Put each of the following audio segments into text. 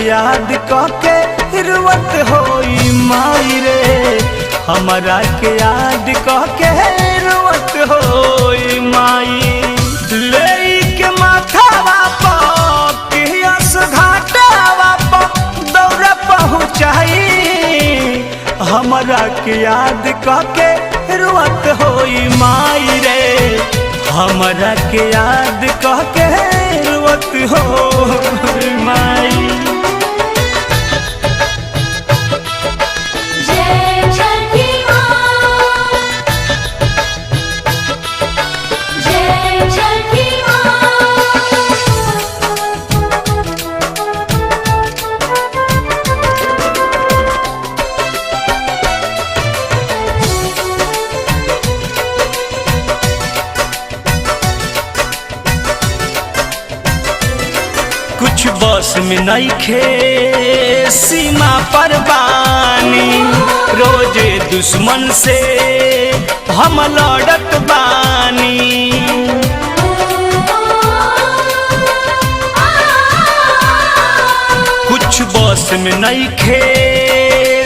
याद के रुवत होई माई रे, हमरा के याद के रुवत होई माई। ले के माथावा पर घाटावा पर दौड़ पहुँचाई, हमरा के याद के रुवत होई माई रे, हमरा के याद के रुवत होई माई। कुछ बस में नइखे सीमा पर बानी, रोजे दुश्मन से हम लड़त बानी। कुछ बस में नइखे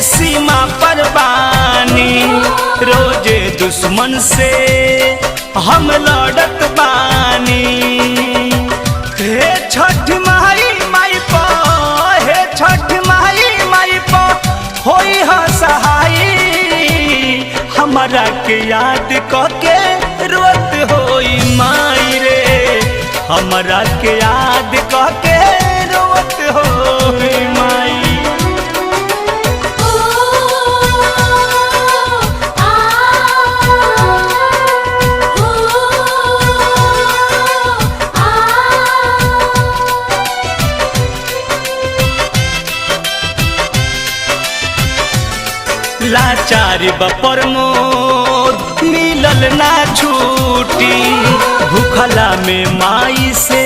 सीमा पर बानी, रोजे दुश्मन से हम लड़त बानी। हे छठ माई माई पा, हे छठ माई माई पा होई सहाई, हमरा के याद के रुवत होई माई रे, हमरा के याद के रुवत होई माई। लाचारी बपर मोद मिलल ना छूटी, भूखला में माई से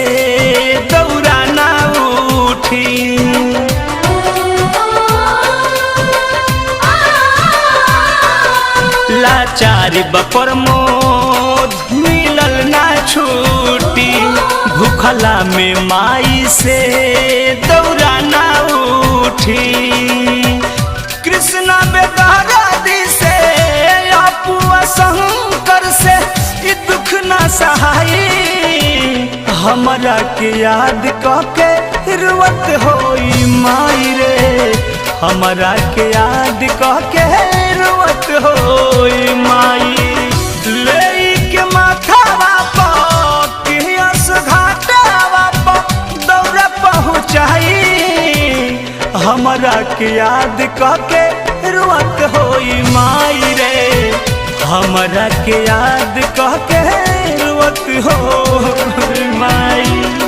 दौरा ना उठी। लाचारी बपर मोद मिलल ना छूटी, भूखला में माई से दौरा ना उठी। कृष्णा बेदरादी से अपुआ शंकर से ई दुख ना सहाई, हमरा के याद के रुवत होई माई रे, हमरा के याद के रुवत होई माई। ले के माथावा पर घाटावा पर दौड़ पहुँचाई, हमरा के याद के रुवत होई माई रे, हमरा के याद के रुवत होई माई।